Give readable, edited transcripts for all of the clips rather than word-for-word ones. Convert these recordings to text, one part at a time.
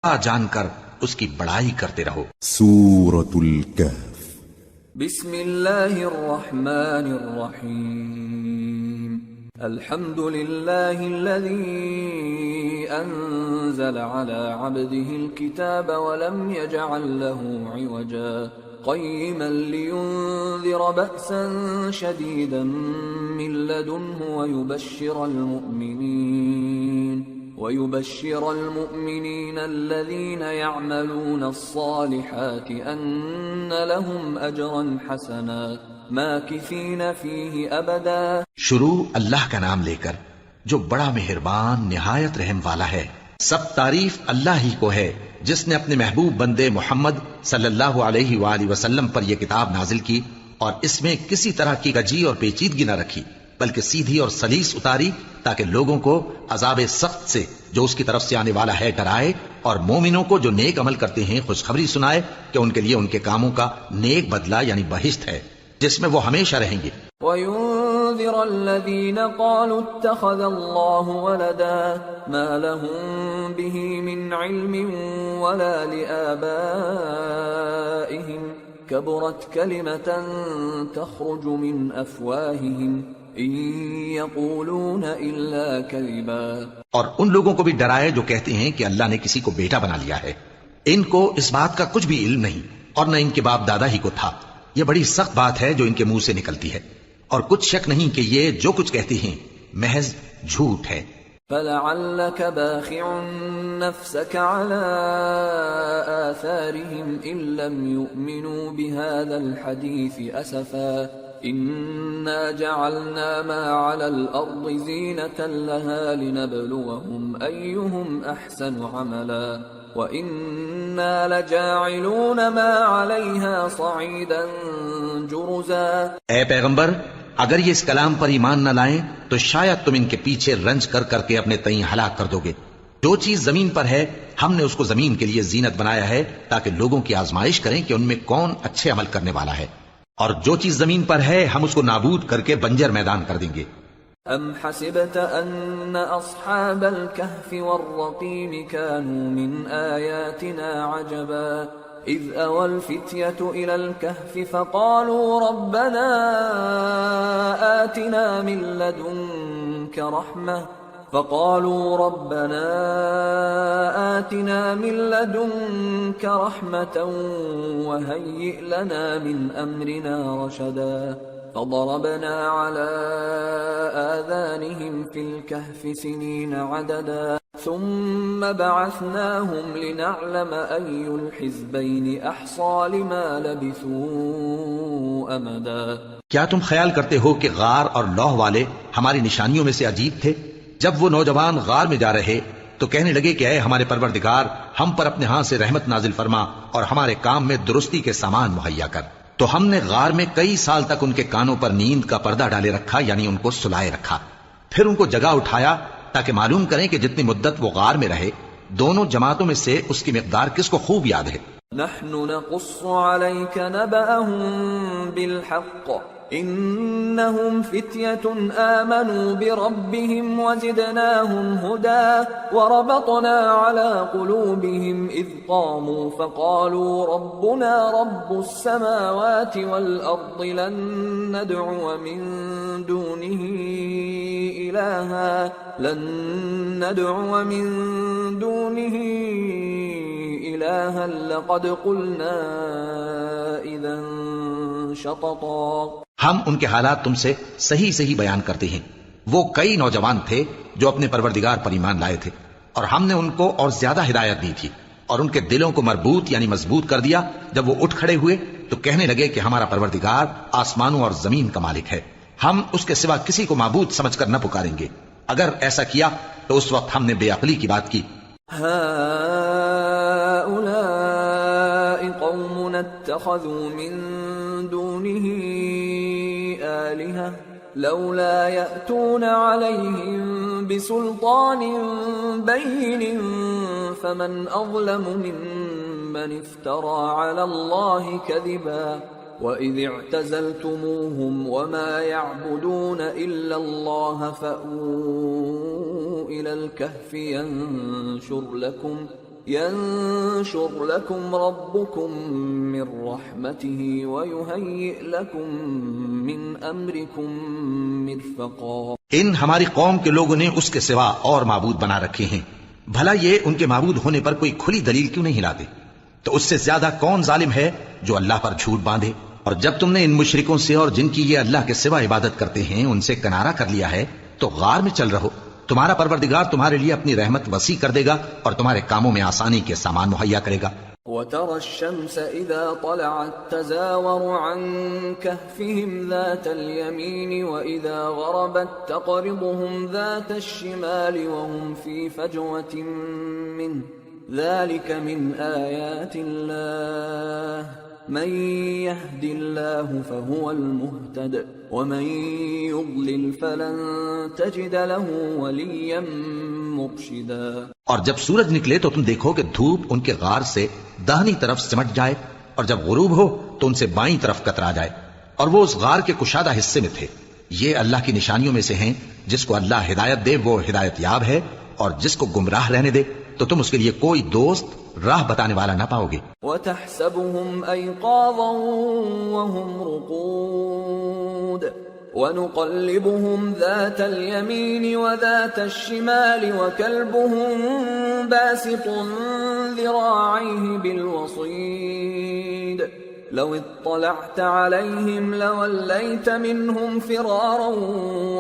جان کر اس کی بڑائی کرتے رہو۔ سورة الكهف بسم اللہ الرحمن الرحیم الحمد للہ الذی انزل على عبده الكتاب ولم يجعل له عوجا قیما لینذر بأسا شدیدا من لدنه ويبشر المؤمنين الذين يعملون الصالحات أن لهم أجرا حسنا ماكثين فيه أبدا۔ شروع اللہ کا نام لے کر جو بڑا مہربان نہایت رحم والا ہے۔ سب تعریف اللہ ہی کو ہے جس نے اپنے محبوب بندے محمد صلی اللہ علیہ وآلہ وسلم پر یہ کتاب نازل کی اور اس میں کسی طرح کی کجی اور پیچیدگی نہ رکھی بلکہ سیدھی اور سلیس اتاری تاکہ لوگوں کو عذاب سخت سے جو اس کی طرف سے آنے والا ہے ڈرائے اور مومنوں کو جو نیک عمل کرتے ہیں خوشخبری سنائے کہ ان کے لیے ان کے کاموں کا نیک بدلہ یعنی بہشت ہے جس میں وہ ہمیشہ رہیں گے۔ وَيُنذِرَ الَّذِينَ قَالُوا اتَّخَذَ اللَّهُ وَلَدًا مَا لَهُم بِهِ مِنْ عِلْمٍ وَلَا لِآبَائِهِمْ كَبُرَتْ كَلِمَةً تَخْرُجُ مِنْ أَفْوَاهِهِمْ إِن يَقُولُونَ إِلَّا كَذِبًا۔ اور ان لوگوں کو بھی ڈرائے جو کہتے ہیں کہ اللہ نے کسی کو بیٹا بنا لیا ہے، ان کو اس بات کا کچھ بھی علم نہیں اور نہ ان کے باپ دادا ہی کو تھا۔ یہ بڑی سخت بات ہے جو ان کے منہ سے نکلتی ہے اور کچھ شک نہیں کہ یہ جو کچھ کہتے ہیں محض جھوٹ ہے۔ فَلَعَلَّكَ بَاخِعٌ نَفْسَكَ عَلَىٰ آثَارِهِمْ إِن لَّمْ يُؤْمِنُوا بِهَٰذَا الْحَدِيثِ أَسَفًا إِنَّا جَعَلْنَا مَا عَلَى الْأَرْضِ زِينَةً لَهَا لِنَبْلُوَهُمْ أَيُّهُمْ أَحْسَنُ عَمَلًا وَإِنَّا لَجَاعِلُونَ مَا عَلَيْهَا صَعِيدًا جُرُزًا۔ اے پیغمبر، اگر یہ اس کلام پر ایمان نہ لائیں تو شاید تم ان کے پیچھے رنج کر کر کے اپنے تئیں ہلاک کر دو گے۔ جو چیز زمین پر ہے ہم نے اس کو زمین کے لیے زینت بنایا ہے تاکہ لوگوں کی آزمائش کریں کہ ان میں کون اچھے عمل کرنے والا ہے، اور جو چیز زمین پر ہے ہم اس کو نابود کر کے بنجر میدان کر دیں گے۔ ام حسبت ان اصحاب الكهف والرقيم كانوا من آياتنا عجبا اذ اوى الفتية الى الكهف فقالوا ربنا آتنا من لدنك رحمة وهيئ لنا من امرنا رشدا فضربنا على آذانهم في الكهف سنين عددا ثم بعثناهم لنعلم أي الحزبين أحصى لما لبثوا أمدا۔ کیا تم خیال کرتے ہو کہ غار اور لوح والے ہماری نشانیوں میں سے عجیب تھے؟ جب وہ نوجوان غار میں جا رہے تو کہنے لگے کہ اے ہمارے پروردگار، ہم پر اپنے ہاں سے رحمت نازل فرما اور ہمارے کام میں درستی کے سامان مہیا کر۔ تو ہم نے غار میں کئی سال تک ان کے کانوں پر نیند کا پردہ ڈالے رکھا، یعنی ان کو سلائے رکھا، پھر ان کو جگہ اٹھایا تاکہ معلوم کریں کہ جتنی مدت وہ غار میں رہے دونوں جماعتوں میں سے اس کی مقدار کس کو خوب یاد ہے۔ نحن نقص عليك نبأهم بالحق انهم فتية آمنوا بربهم وزدناهم هدى وربطنا على قلوبهم إذ قاموا فقالوا ربنا رب السماوات والأرض لن ندعو من دونه إلها لقد قلنا إذا شططا۔ ہم ان کے حالات تم سے صحیح صحیح بیان کرتے ہیں۔ وہ کئی نوجوان تھے جو اپنے پروردگار پر ایمان لائے تھے اور ہم نے ان کو اور زیادہ ہدایت دی تھی اور ان کے دلوں کو مربوط یعنی مضبوط کر دیا۔ جب وہ اٹھ کھڑے ہوئے تو کہنے لگے کہ ہمارا پروردگار آسمانوں اور زمین کا مالک ہے، ہم اس کے سوا کسی کو معبود سمجھ کر نہ پکاریں گے۔ اگر ایسا کیا تو اس وقت ہم نے بے عقلی کی بات کی۔ هؤلاء قوم اتخذوا من دونه آلهة لولا يأتون عليهم بسلطان بين فمن أظلم ممن افترى على الله كذبا وَإِذِ اعْتَزَلْتُمُوهُمْ وَمَا يَعْبُدُونَ إِلَّا اللَّهَ فَأْوُوا إِلَى الْكَهْفِ ينشر لكم ربكم من رحمته ويهيئ لكم من امركم مرفقا. ان ہماری قوم کے لوگوں نے اس کے سوا اور معبود بنا رکھے ہیں، بھلا یہ ان کے معبود ہونے پر کوئی کھلی دلیل کیوں نہیں لاتے؟ تو اس سے زیادہ کون ظالم ہے جو اللہ پر جھوٹ باندھے؟ اور جب تم نے ان مشرکوں سے اور جن کی یہ اللہ کے سوا عبادت کرتے ہیں ان سے کنارہ کر لیا ہے تو غار میں چل رہو، تمہارا پروردگار تمہارے لیے اپنی رحمت وسیع کر دے گا اور تمہارے کاموں میں آسانی کے سامان مہیا کرے گا. وترى الشمس إذا طلعت تزاور عن كهفهم ذات اليمين وإذا غربت تقرضهم ذات الشمال وهم في فجوة منه ذلك من آيات الله من يهد الله فهو المهتد ومن يضلل فلن تجد له وليا مرشدا. اور جب سورج نکلے تو تم دیکھو کہ دھوپ ان کے غار سے داہنی طرف سمٹ جائے اور جب غروب ہو تو ان سے بائیں طرف کترا جائے، اور وہ اس غار کے کشادہ حصے میں تھے. یہ اللہ کی نشانیوں میں سے ہیں، جس کو اللہ ہدایت دے وہ ہدایت یاب ہے، اور جس کو گمراہ رہنے دے تو تم اس کے لیے کوئی دوست راہ بتانے والا نہ پاؤ گے. وَتَحْسَبُهُمْ أَيْقَاظًا وَهُمْ رُقُودٌ وَنُقَلِّبُهُمْ ذَاتَ الْيَمِينِ وَذَاتَ الشِّمَالِ وَكَلْبُهُمْ بَاسِطٌ ذِرَاعَيْهِ بِالْوَصِيدِ لَوِ اطَّلَعْتَ عَلَيْهِمْ لَوَلَّيْتَ مِنْهُمْ فِرَارًا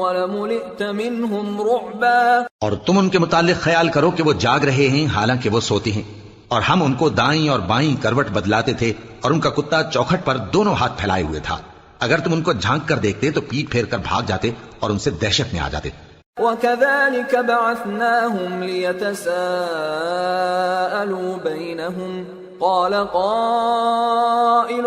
وَلَمُلِئْتَ مِنْهُمْ رُعْبًا. اور تم ان کے متعلق خیال کرو کہ وہ جاگ رہے ہیں حالانکہ وہ سوتے ہیں، اور ہم ان کو دائیں اور بائیں کروٹ بدلاتے تھے، اور ان کا کتا چوکھٹ پر دونوں ہاتھ پھیلائے ہوئے تھا. اگر تم ان کو جھانک کر دیکھتے تو پیٹ پھیر کر بھاگ جاتے اور ان سے دہشت میں آ جاتے. وَكَذَلِكَ بَعَثْنَاهُمْ لِيَتَسَاءَلُوا بَيْنَهُمْ قَالَ قَائِلٌ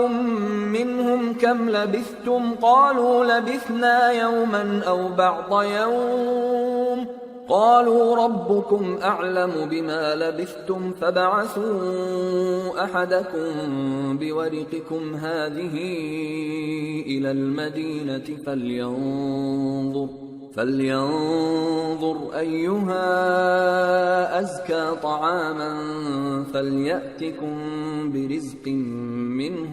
مِّنْهُمْ كَمْ لَبِثْتُمْ قَالُوا لَبِثْنَا يَوْمًا أَوْ بَعْضَ يَوْمٍ قالوا ربكم أعلم بما لبثتم فابعثوا أحدكم بورقكم هذه إلى المدينة فلينظر أيها أزكى طعاما فليأتكم برزق منه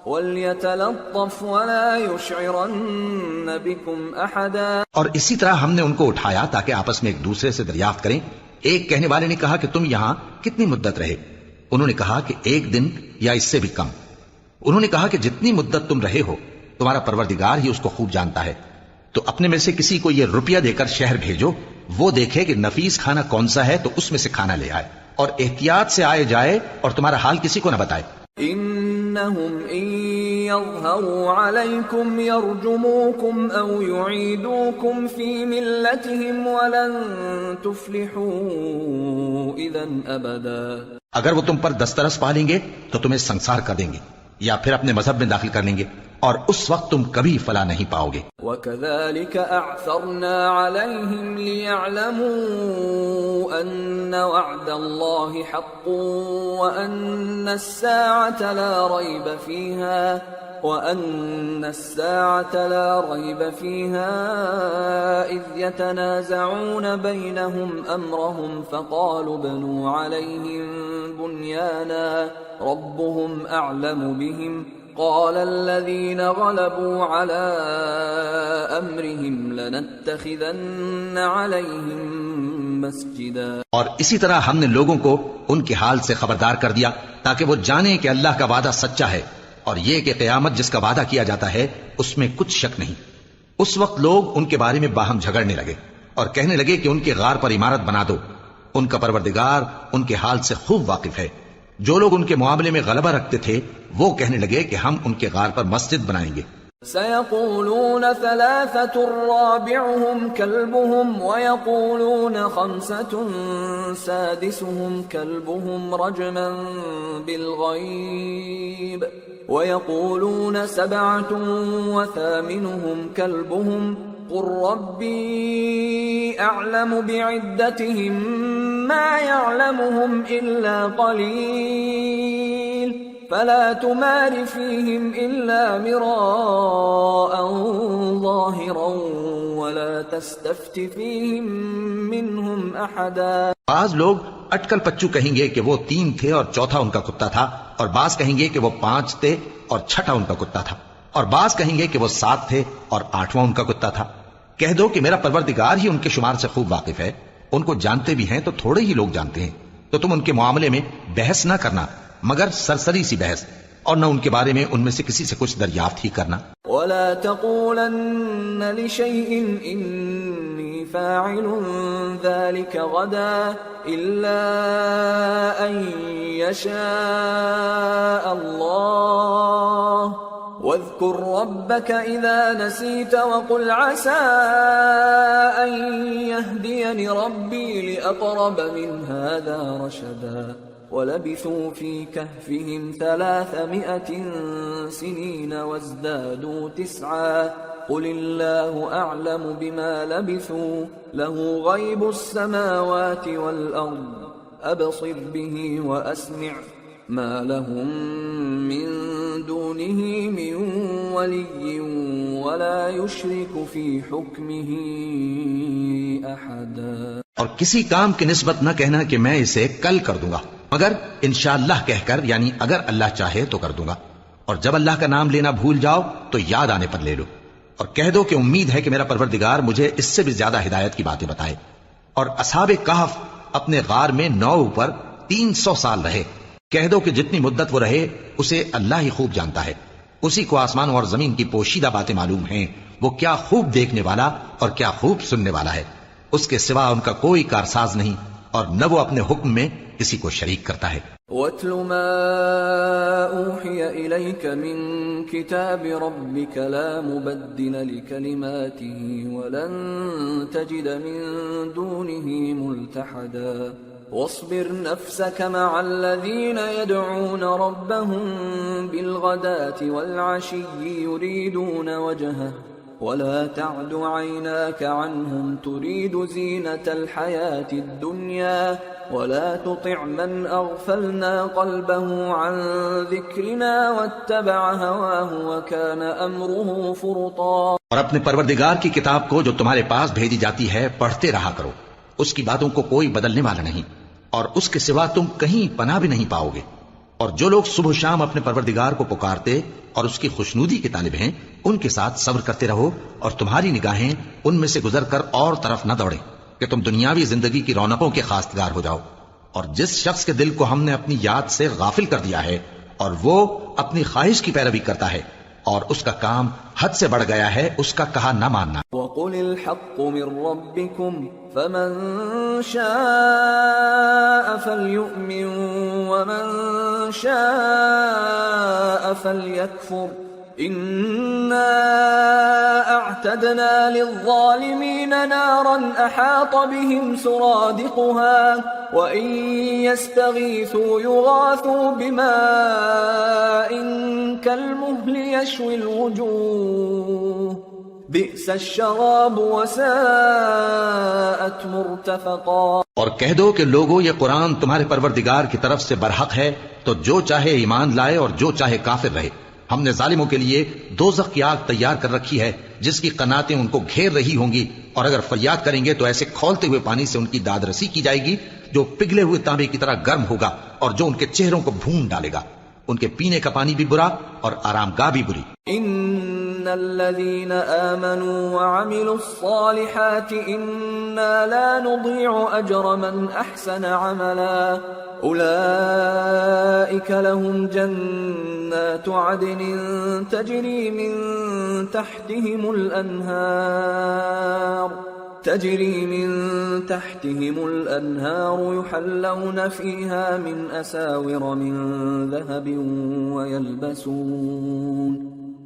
وليتلطف ولا يشعرن بكم احدا. اور اسی طرح ہم نے ان کو اٹھایا تاکہ آپس میں ایک دوسرے سے دریافت کریں. ایک کہنے والے نے کہا کہ تم یہاں کتنی مدت رہے؟ انہوں نے کہا کہ 1 دن یا اس سے بھی کم. انہوں نے کہا کہ جتنی مدت تم رہے ہو تمہارا پروردگار ہی اس کو خوب جانتا ہے، تو اپنے میں سے کسی کو یہ روپیہ دے کر شہر بھیجو، وہ دیکھے کہ نفیس کھانا کون سا ہے تو اس میں سے کھانا لے آئے، اور احتیاط سے آئے جائے اور تمہارا حال کسی کو نہ بتائے. انہم ان یظہروا علیکم یرجموکم او یعیدوکم فی ملتہم ولن تفلحوا اذا ابدا. اگر وہ تم پر دسترس پالیں گے تو تمہیں سنسار کر دیں گے یا پھر اپنے مذہب میں داخل کر لیں گے، اور اس وقت تم کبھی فلاح نہیں پاؤ گے. وَكَذَلِكَ أَعْثَرْنَا عَلَيْهِمْ لِيَعْلَمُوا أَنَّ وَعْدَ اللَّهِ حَقٌّ وَأَنَّ السَّاعَةَ لَا رَيْبَ فِيهَا إِذْ يَتَنَازَعُونَ بَيْنَهُمْ أَمْرَهُمْ فَقَالُوا ابْنُوا عَلَيْهِمْ بُنْيَانًا رَبُّهُمْ أَعْلَمُ بِهِمْ قال الذين غلبوا على امرهم لنتخذن عليهم مسجدا. اور اسی طرح ہم نے لوگوں کو ان کے حال سے خبردار کر دیا تاکہ وہ جانیں کہ اللہ کا وعدہ سچا ہے، اور یہ کہ قیامت جس کا وعدہ کیا جاتا ہے اس میں کچھ شک نہیں. اس وقت لوگ ان کے بارے میں باہم جھگڑنے لگے اور کہنے لگے کہ ان کے غار پر عمارت بنا دو. ان کا پروردگار ان کے حال سے خوب واقف ہے. جو لوگ ان کے معاملے میں غلبہ رکھتے تھے وہ کہنے لگے کہ ہم ان کے غار پر مسجد بنائیں گے. سيقولون 3 رابعهم كلبهم ويقولون 5 سادسهم كلبهم رجما بالغيب ويقولون 7 وثامنهم كلبهم قل ربي أعلم بعدتهم ما يعلمهم إلا قليل فلا تمار فيهم إلا مراء ظاهرا ولا تستفت فيهم منهم أحدا. بعض لوگ اٹکل پچو کہیں گے کہ وہ 3 تھے اور چوتھا ان کا کتا تھا، اور بعض کہیں گے کہ وہ 5 تھے اور چھٹا ان کا کتا تھا، اور بعض کہیں گے کہ وہ 7 تھے اور 8واں ان کا کتا تھا. کہہ دو کہ میرا پروردگار ہی ان کے شمار سے خوب واقف ہے، ان کو جانتے بھی ہیں تو تھوڑے ہی لوگ جانتے ہیں. تو تم ان کے معاملے میں بحث نہ کرنا مگر سرسری سی بحث، اور نہ ان کے بارے میں ان میں سے کسی سے کچھ دریافت ہی کرنا. ولا تقولن لشيء إني فاعل ذلك غدا إلا أن يشاء الله واذكر ربك إذا نسيت وقل عسى أن يهديني ربي لأقرب من هذا رشدا. ولبثوا في كهفهم 300 سنين وازدادوا 9 قل الله أعلم بما لبثوا له غيب السماوات والأرض أبصر به وأسمع ما لهم من دونه من ولي ولا يشرك في حكمه أحدا. اور کسی کام کی نسبت نہ کہنا کہ میں اسے کل کر دوں گا، مگر انشاءاللہ کہہ کر، یعنی اگر اللہ چاہے تو کر دوں گا. اور جب اللہ کا نام لینا بھول جاؤ تو یاد آنے پر لے لو، اور کہہ دو کہ امید ہے کہ میرا پروردگار مجھے اس سے بھی زیادہ ہدایت کی باتیں بتائے. اور اصحاب کہف اپنے غار میں 9 پر 300 سال رہے. کہہ دو کہ جتنی مدت وہ رہے اسے اللہ ہی خوب جانتا ہے. اسی کو آسمانوں اور زمین کی پوشیدہ باتیں معلوم ہیں. وہ کیا خوب دیکھنے والا اور کیا خوب سننے والا ہے. اس کے سوا ان کا کوئی کارساز نہیں، اور نہ وہ اپنے حکم میں کسی کو شریک کرتا ہے. وَاتْلُ مَا أُوحِيَ إِلَيْكَ مِن كِتَابِ رَبِّكَ لَا مُبَدِّلَ لِكَلِمَاتِهِ وَلَن تَجِدَ مِن دُونِهِ مُلْتَحَدًا. واصبر نفسك مع الذين يدعون ربهم بالغداة والعشي يريدون وجهه ولا تعد عيناك عنهم تريد زينة الحياة الدنيا ولا تطع من أغفلنا قلبه عن ذكرنا واتبع هواه وكان أمره فرطا. اور اپنے پروردگار کی کتاب کو جو تمہارے پاس بھیجی جاتی ہے پڑھتے رہا کرو. اس کی باتوں کو کوئی بدلنے والا نہیں، اور اس کے سوا تم کہیں پناہ بھی نہیں پاؤ گے. اور جو لوگ صبح و شام اپنے پروردگار کو پکارتے اور اس کی خوشنودی کے طالب ہیں، ان کے ساتھ صبر کرتے رہو، اور تمہاری نگاہیں ان میں سے گزر کر اور طرف نہ دوڑیں کہ تم دنیاوی زندگی کی رونقوں کے خواستگار ہو جاؤ. اور جس شخص کے دل کو ہم نے اپنی یاد سے غافل کر دیا ہے اور وہ اپنی خواہش کی پیروی کرتا ہے اور اس کا کام حد سے بڑھ گیا ہے، اس کا کہا نہ ماننا. وَقُلِ الْحَقُّ مِن رَّبِّكُمْ فَمَن شَاءَ فَلْيُؤْمِن وَمَن شَاءَ فَلْيَكْفُرْ إِنَّا أَعْتَدْنَا لِلظَّالِمِينَ نَارًا أَحَاطَ بِهِمْ سُرَادِقُهَا وَإِن يَسْتَغِيثُوا يُغَاثُوا بِمَاءٍ كَالْمُهْلِ يَشْوِي الْوُجُوهَ بِئْسَ الشَّرَابُ وَسَاءَتْ مُرْتَفَقًا. اور کہہ دو کہ لوگو یہ قرآن تمہارے پروردگار کی طرف سے برحق ہے، تو جو چاہے ایمان لائے اور جو چاہے کافر رہے. ہم نے ظالموں کے لیے دوزخ کی آگ تیار کر رکھی ہے جس کی قناتیں ان کو گھیر رہی ہوں گی، اور اگر فریاد کریں گے تو ایسے کھولتے ہوئے پانی سے ان کی داد رسی کی جائے گی جو پگھلے ہوئے تانبے کی طرح گرم ہوگا اور جو ان کے چہروں کو بھون ڈالے گا. ان کے پینے کا پانی بھی برا اور آرام گاہ بھی بری. ان الذين آمنوا وعملوا الصالحات انا لا نضيع اجر من احسن عملا اولئك لهم جنات عدن تجري من تحتهم الأنهار يحلون فيها من أساور من ذهب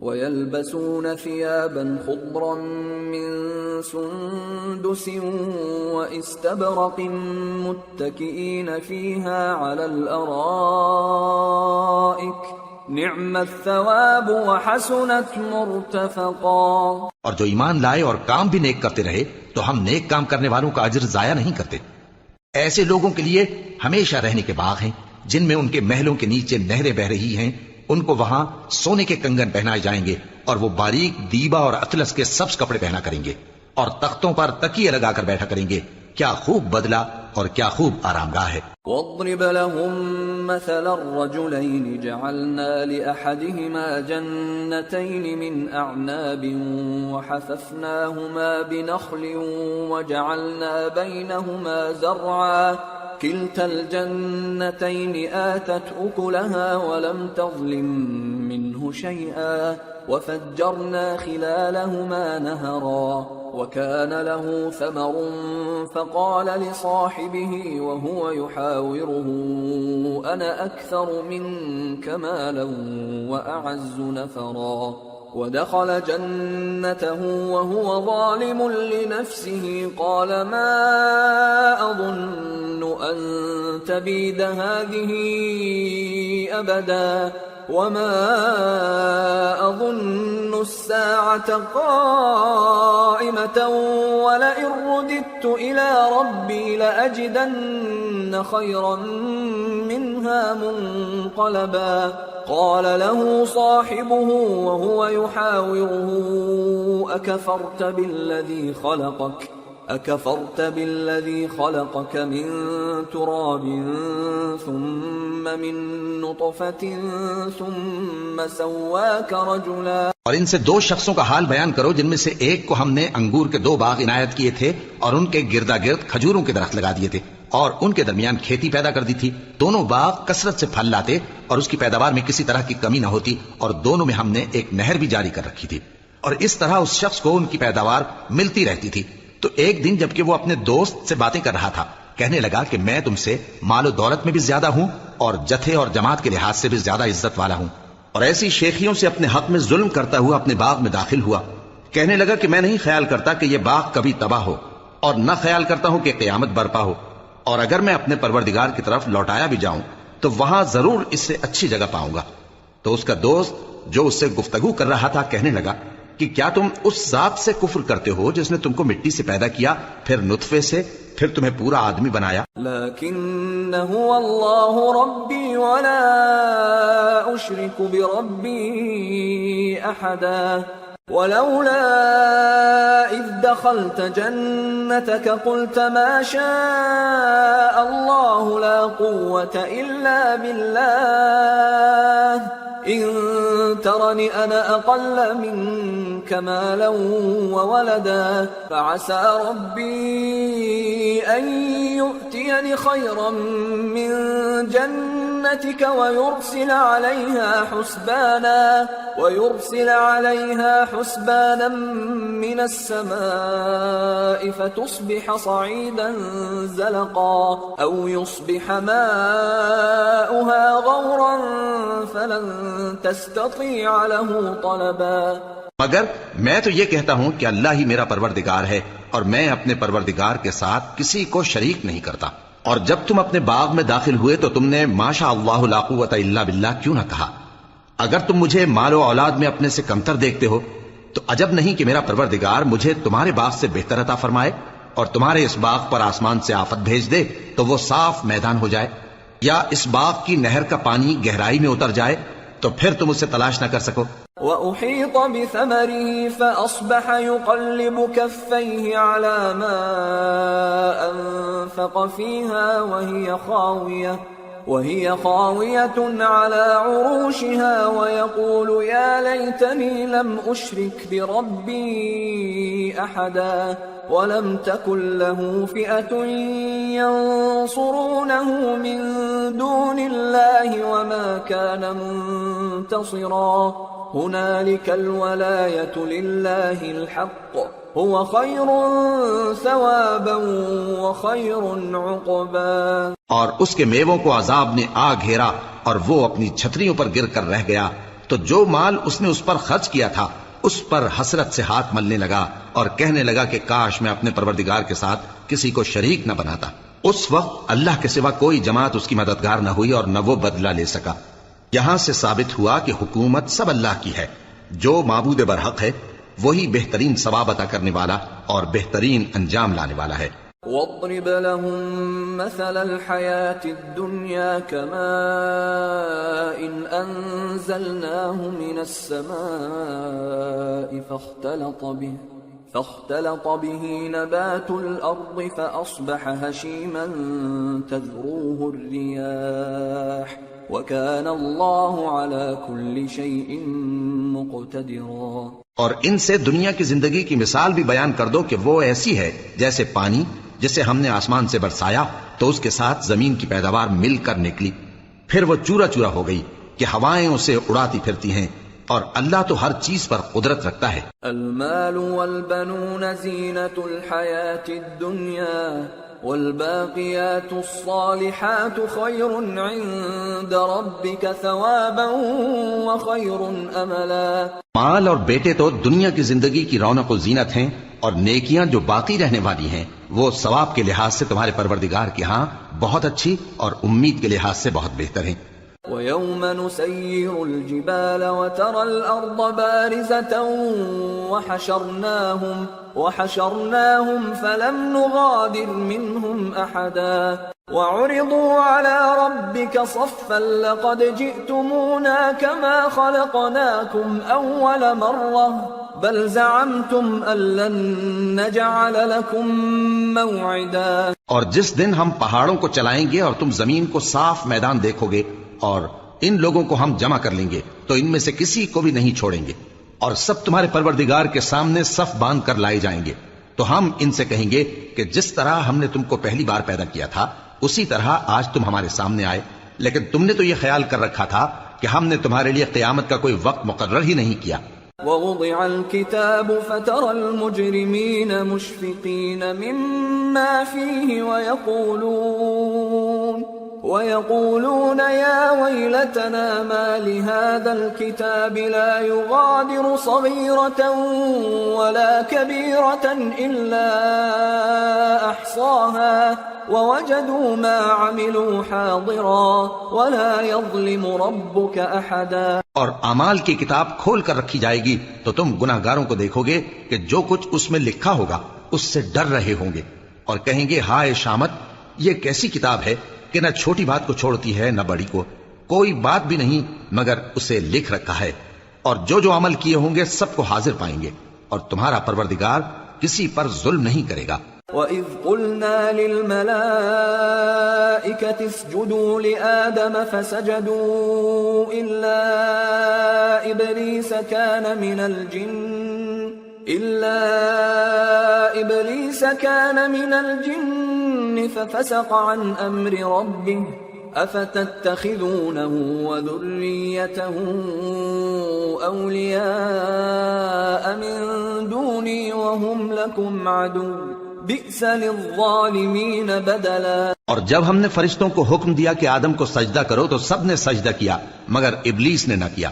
ويلبسون ثيابا خضرا من سندس واستبرق متكئين فيها على الأرائك نعم الثواب وحسنت مرتفقا. اور جو ایمان لائے اور کام بھی نیک کرتے رہے تو ہم نیک کام کرنے والوں کا اجر ضائع نہیں کرتے. ایسے لوگوں کے لیے ہمیشہ رہنے کے باغ ہیں جن میں ان کے محلوں کے نیچے نہریں بہ رہی ہیں، ان کو وہاں سونے کے کنگن پہنائے جائیں گے اور وہ باریک دیبا اور اطلس کے سبز کپڑے پہنا کریں گے اور تختوں پر تکیے لگا کر بیٹھا کریں گے۔ کیا خوب بدلہ اور کیا خوب آرام گاہ ہے۔ واضرب لهم مثلا الرجلين جعلنا لأحدهما جنتين من أعناب وحففناهما بنخل وجعلنا بينهما زرعا كلتا الجنتين آتت أكلها ولم تظلم منه شيئا وفجرنا خلالهما نهرا وكان له ثمر فقال لصاحبه وهو يحاوره أنا أكثر منك مالا وأعز نفرا ودخل جنته وهو ظالم لنفسه قال ما أظن أن تبيد هذه أبدا وما أظن الساعة قائمة ولئن رددت إلى ربي لأجدن خيرا منها منقلبا قال له صاحبه وهو يحاوره أكفرت بالذي خلقك من تراب ثم من نطفة ثم سواك رجلا۔ اور ان سے دو شخصوں کا حال بیان کرو جن میں سے ایک کو ہم نے انگور کے 2 باغ عنایت کیے تھے اور ان کے گردا گرد کھجوروں کے درخت لگا دیے تھے اور ان کے درمیان کھیتی پیدا کر دی تھی۔ دونوں باغ کثرت سے پھل لاتے اور اس کی پیداوار میں کسی طرح کی کمی نہ ہوتی، اور دونوں میں ہم نے ایک نہر بھی جاری کر رکھی تھی، اور اس طرح اس شخص کو ان کی پیداوار ملتی رہتی تھی۔ تو ایک دن جبکہ وہ اپنے دوست سے باتیں کر رہا تھا، کہنے لگا کہ میں تم سے مال و دولت میں بھی زیادہ ہوں اور جتھے اور جماعت کے لحاظ سے بھی زیادہ عزت والا ہوں، اور ایسی شیخیوں سے اپنے حق میں ظلم کرتا ہوا اپنے باغ میں داخل ہوا۔ کہنے لگا کہ میں نہیں خیال کرتا کہ یہ باغ کبھی تباہ ہو، اور نہ خیال کرتا ہوں کہ قیامت برپا ہو، اور اگر میں اپنے پروردگار کی طرف لوٹایا بھی جاؤں تو وہاں ضرور اس سے اچھی جگہ پاؤں گا۔ تو اس کا دوست جو اس سے گفتگو کر رہا تھا کہنے لگا کہ کیا تم اس ذات سے کفر کرتے ہو جس نے تم کو مٹی سے پیدا کیا، پھر نطفے سے، پھر تمہیں پورا آدمی بنایا؟ لیکن هو اللہ ربی ولا اشرک بربی احدا ولولا اذ دخلت جنتك قلت ما شاء الله لا قوة الا بالله إن ترني أنا أقل منك مالا وولدا فعسى ربي أن يؤتيني خيرا من جنتك ويرسل عليها حسبانا من السماء فتصبح صعيدا زلقا أو يصبح ماؤها غورا فلن تستطيع له طلبا۔ مگر میں تو یہ کہتا ہوں کہ اللہ ہی میرا پروردگار ہے، اور میں اپنے پروردگار کے ساتھ کسی کو شریک نہیں کرتا۔ اور جب تم اپنے باغ میں داخل ہوئے تو تم نے ما شاء اللہ لا قوت الا باللہ کیوں نہ کہا؟ اگر تم مجھے مال و اولاد میں اپنے سے کمتر دیکھتے ہو تو عجب نہیں کہ میرا پروردگار مجھے تمہارے باغ سے بہتر عطا فرمائے اور تمہارے اس باغ پر آسمان سے آفت بھیج دے تو وہ صاف میدان ہو جائے، یا اس باغ کی نہر کا پانی گہرائی میں اتر جائے تو پھر تم اسے تلاش نہ کر سکو۔ وَأُحِيطَ بِثَمَرِهِ فَأَصْبَحَ يُقَلِّبُ كَفَّيْهِ عَلَى مَا أَنفَقَ فِيهَا وَهِيَ خَاوِيَةٌ عَلَى عُرُوشِهَا وَيَقُولُ يَا لَيْتَنِي لَمْ أُشْرِكْ بِرَبِّي أَحَدًا وَلَمْ تَكُنْ لَهُ فِئَةٌ يَنصُرُونَهُ مِنْ دُونِ اللَّهِ وَمَا كَانَ مُنْتَصِرًا هُنَالِكَ الْوَلَايَةُ لِلَّهِ الْحَقِّ هُوَ خَيْرٌ ثَوَابًا وَخَيْرٌ عُقْبًا۔ اور اس کے میووں کو عذاب نے آ گھیرا اور وہ اپنی چھتریوں پر گر کر رہ گیا، تو جو مال اس نے اس پر خرچ کیا تھا اس پر حسرت سے ہاتھ ملنے لگا اور کہنے لگا کہ کاش میں اپنے پروردگار کے ساتھ کسی کو شریک نہ بناتا۔ اس وقت اللہ کے سوا کوئی جماعت اس کی مددگار نہ ہوئی اور نہ وہ بدلہ لے سکا۔ یہاں سے ثابت ہوا کہ حکومت سب اللہ کی ہے، جو معبود برحق ہے وہی بہترین ثواب عطا کرنے والا اور بہترین انجام لانے والا ہے۔ واضرب لهم مثل الحياة الدنيا كماء أنزلناه من السماء فاختلط به نبات الأرض فأصبح هشيما تذروه الرياح وكان الله على كل شيء مقتدرا۔ اور ان سے دنیا کی زندگی کی مثال بھی بیان کر دو کہ وہ ایسی ہے جیسے پانی جسے ہم نے آسمان سے برسایا تو اس کے ساتھ زمین کی پیداوار مل کر نکلی، پھر وہ چورا چورا ہو گئی کہ ہوائیں اسے اڑاتی پھرتی ہیں، اور اللہ تو ہر چیز پر قدرت رکھتا ہے۔ المال والبنون زینة الحیاة الدنیا والباقیات الصالحات خیر عند ربک ثوابا وخیر املا۔ مال اور بیٹے تو دنیا کی زندگی کی رونق و زینت ہیں، اور نیکیاں جو باقی رہنے والی ہیں وہ ثواب کے لحاظ سے تمہارے پروردگار کے ہاں بہت اچھی اور امید کے لحاظ سے بہت بہتر ہیں۔ وَيَوْمَ نُسَيِّرُ الْجِبَالَ وَتَرَى الْأَرْضَ بَارِزَةً وَحَشَرْنَاهُمْ فَلَمْ نُغَادِرْ مِنْهُمْ أَحَدًا وَعُرِضُوا عَلَى رَبِّكَ صَفًّا لَقَدْ جِئْتُمُونَا كَمَا خَلَقْنَاكُمْ أَوَّلَ مَرَّةٍ بَلْ زَعَمْتُمْ أَن لَّن نَّجْعَلَ لَكُم مَّوْعِدًا۔ اور جس دن ہم پہاڑوں کو چلائیں گے اور تم زمین کو صاف میدان دیکھو گے اور ان لوگوں کو ہم جمع کر لیں گے تو ان میں سے کسی کو بھی نہیں چھوڑیں گے، اور سب تمہارے پروردگار کے سامنے صف باندھ کر لائے جائیں گے، تو ہم ان سے کہیں گے کہ جس طرح ہم نے تم کو پہلی بار پیدا کیا تھا اسی طرح آج تم ہمارے سامنے آئے، لیکن تم نے تو یہ خیال کر رکھا تھا کہ ہم نے تمہارے لیے قیامت کا کوئی وقت مقرر ہی نہیں کیا۔ ووضع الكتاب فترى المجرمين مشفقين مما فيه ويقولون يا ويلتنا ما لهذا الكتاب لا يغادر صغيرة ولا كبيرة إلا أحصاها ووجدوا ما عملوا حاضرا ولا يظلم ربك أحدا۔ اور اعمال کی کتاب کھول کر رکھی جائے گی تو تم گناہگاروں کو دیکھو گے کہ جو کچھ اس میں لکھا ہوگا اس سے ڈر رہے ہوں گے، اور کہیں گے ہائے شامت، یہ کیسی کتاب ہے کہ نہ چھوٹی بات کو چھوڑتی ہے نہ بڑی کو، کوئی بات بھی نہیں مگر اسے لکھ رکھا ہے، اور جو جو عمل کیے ہوں گے سب کو حاضر پائیں گے، اور تمہارا پروردگار کسی پر ظلم نہیں کرے گا۔ وَإِذْ قُلْنَا لِلْمَلَائِكَةِ اسْجُدُوا لِآدَمَ فَسَجَدُوا إِلَّا إِبْلِيسَ كَانَ مِنَ الْجِنِّ فَفَسَقَ عَنْ أَمْرِ رَبِّهِ أَفَتَتَّخِذُونَهُ وَذُرِّيَّتَهُ أَوْلِيَاءَ مِن دُونِي وَهُمْ لَكُمْ عَدُوٌّ بِئْسَ لِلظَّالِمِينَ بَدَلًا۔ اور جب ہم نے فرشتوں کو حکم دیا کہ آدم کو سجدہ کرو تو سب نے سجدہ کیا مگر ابلیس نے نہ کیا،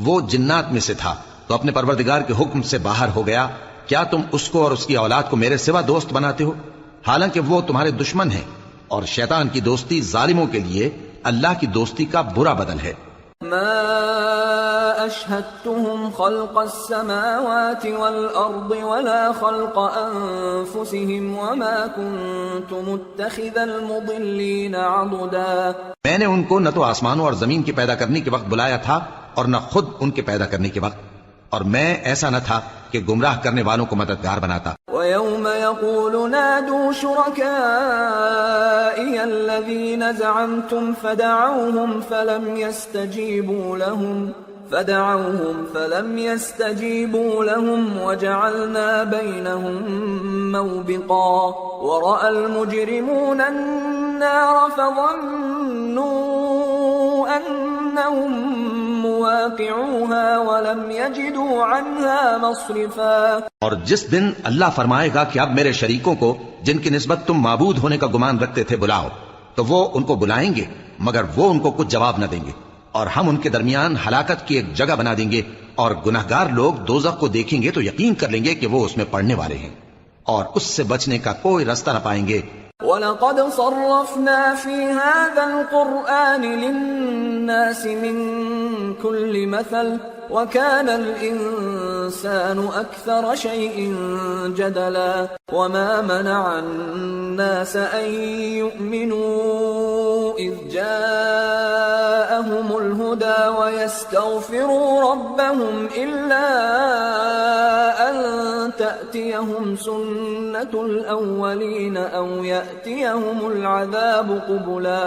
وہ جنات میں سے تھا تو اپنے پروردگار کے حکم سے باہر ہو گیا۔ کیا تم اس کو اور اس کی اولاد کو میرے سوا دوست بناتے ہو، حالانکہ وہ تمہارے دشمن ہیں، اور شیطان کی دوستی ظالموں کے لیے اللہ کی دوستی کا برا بدل ہے۔ ما اشهدتهم خلق السماوات والارض ولا خلق انفسهم وما كنت متخذ المضلين عضدا۔ میں نے ان کو نہ تو آسمانوں اور زمین کے پیدا کرنے کے وقت بلایا تھا اور نہ خود ان کے پیدا کرنے کے وقت، اور میں ایسا نہ تھا کہ گمراہ کرنے والوں کو مددگار بناتا۔ وَيَوْمَ يَقُولُ نَادُوا شُرَكَائِيَ الَّذِينَ زَعَمْتُمْ فَدَعَوْهُمْ فَلَمْ يَسْتَجِيبُوا لَهُمْ وَجَعَلْنَا بَيْنَهُمْ مَوْبِقًا وَرَأَى الْمُجْرِمُونَ النَّارَ فَظَنُّوا أَنَّهُمْ مواقعوها ولم يجدوا عنها مصرفا۔ اور جس دن اللہ فرمائے گا کہ اب میرے شریکوں کو جن کی نسبت تم معبود ہونے کا گمان رکھتے تھے بلاؤ، تو وہ ان کو بلائیں گے مگر وہ ان کو کچھ جواب نہ دیں گے، اور ہم ان کے درمیان ہلاکت کی ایک جگہ بنا دیں گے، اور گناہگار لوگ دوزخ کو دیکھیں گے تو یقین کر لیں گے کہ وہ اس میں پڑنے والے ہیں، اور اس سے بچنے کا کوئی راستہ نہ پائیں گے۔ وَلَقَدْ صَرَّفْنَا فِي هَذَا الْقُرْآنِ لِلنَّاسِ مِنْ كُلِّ مَثَلٍ وَكَانَ الْإِنسَانُ أَكْثَرَ شَيْءٍ جَدَلًا وَمَا مَنَعَ النَّاسَ أَنْ يُؤْمِنُوا إِذْ جَاءَهُمُ الْهُدَى وَيَسْتَغْفِرُوا رَبَّهُمْ إِلَّا أَنْ تَأْتِيَهُمْ سُنَّةُ الْأَوَّلِينَ أَوْ يَأْتِيَهُمُ الْعَذَابُ قُبُلًا۔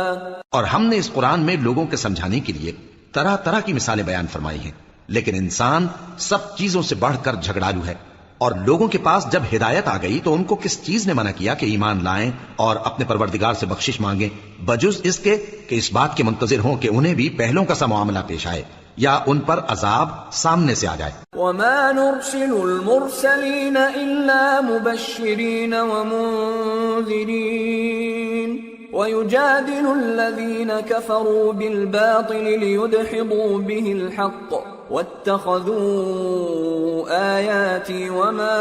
اور ہم نے اس قرآن میں لوگوں کے سمجھانے کے لیے طرح طرح کی مثالیں بیان فرمائی ہیں، لیکن انسان سب چیزوں سے بڑھ کر جھگڑالو ہے، اور لوگوں کے پاس جب ہدایت آ گئی تو ان کو کس چیز نے منع کیا کہ ایمان لائیں اور اپنے پروردگار سے بخشش مانگیں، بجز اس کے کہ اس بات کے منتظر ہوں کہ انہیں بھی پہلوں کا سا معاملہ پیش آئے یا ان پر عذاب سامنے سے آ جائے۔ وَمَا نُرْسِلُ الْمُرْسَلِينَ إِلَّا مُبَشِّرِينَ وَمُنذِرِينَ وَيُجَادِلُ الَّذِينَ كَفَرُوا بِالْبَاطِلِ لِيُدْحِضُوا بِهِ الْحَقَّ وَاتَّخَذُوا آيَاتِي وَمَا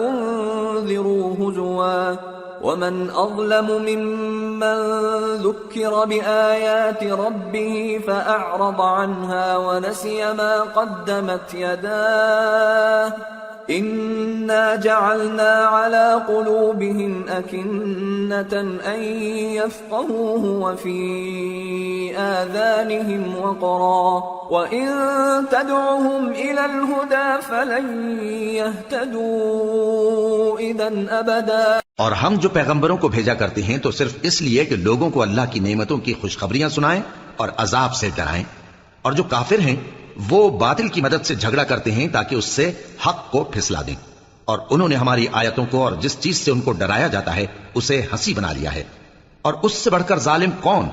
أُنذِرُوا هُزُوًا وَمَنْ أَظْلَمُ مِمَّنْ ذُكِّرَ بِآيَاتِ رَبِّهِ فَأَعْرَضَ عَنْهَا وَنَسِيَ مَا قَدَّمَتْ يَدَاهُ إِنَّا جَعَلْنَا عَلَى قُلُوبِهِمْ أَكِنَّةً أَنْ يَفْقَهُوهُ وَفِي آذَانِهِمْ وَقْرًا وَإِنْ تَدْعُهُمْ إِلَى الْهُدَى فَلَنْ يَهْتَدُوا إِذًا أَبَدًا۔ اور ہم جو پیغمبروں کو بھیجا کرتے ہیں تو صرف اس لیے کہ لوگوں کو اللہ کی نعمتوں کی خوشخبریاں سنائیں اور عذاب سے ڈرائیں، اور جو کافر ہیں وہ باطل کی مدد سے جھگڑا کرتے ہیں تاکہ اس سے حق کو پھسلا دیں، اور انہوں نے ہماری آیتوں کو اور جس چیز سے ان کو ڈرایا جاتا ہے اسے ہنسی بنا لیا ہے۔ اور اس سے بڑھ کر ظالم کون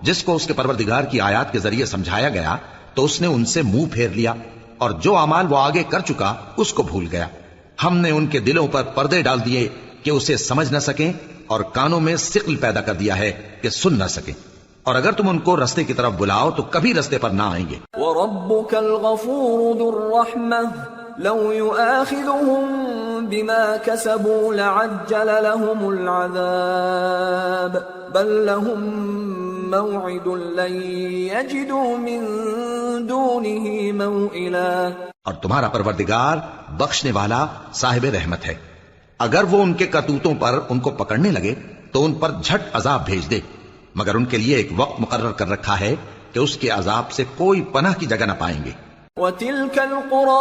جس کو اس کے پروردگار کی آیات کے ذریعے سمجھایا گیا تو اس نے ان سے منہ پھیر لیا، اور جو اعمال وہ آگے کر چکا اس کو بھول گیا۔ ہم نے ان کے دلوں پر پردے ڈال دیے کہ اسے سمجھ نہ سکیں، اور کانوں میں ثقل پیدا کر دیا ہے کہ سن نہ سکیں، اور اگر تم ان کو رستے کی طرف بلاؤ تو کبھی رستے پر نہ آئیں گے۔ وَرَبُّكَ الْغَفُورُ ذُو الرَّحْمَةِ لَوْ يُؤَاخِذُهُم بِمَا كَسَبُوا لَعَجَّلَ لَهُمُ الْعَذَابَ بَل لَّهُم مَّوْعِدٌ لَّن يَجِدُوا مِن دُونِهِ مَوْئِلًا۔ اور تمہارا پروردگار بخشنے والا صاحب رحمت ہے، اگر وہ ان کے کرتوتوں پر ان کو پکڑنے لگے تو ان پر جھٹ عذاب بھیج دے، مگر ان کے لیے ایک وقت مقرر کر رکھا ہے کہ اس کے عذاب سے کوئی پناہ کی جگہ نہ پائیں گے۔ وَتِلْكَ الْقُرَىٰ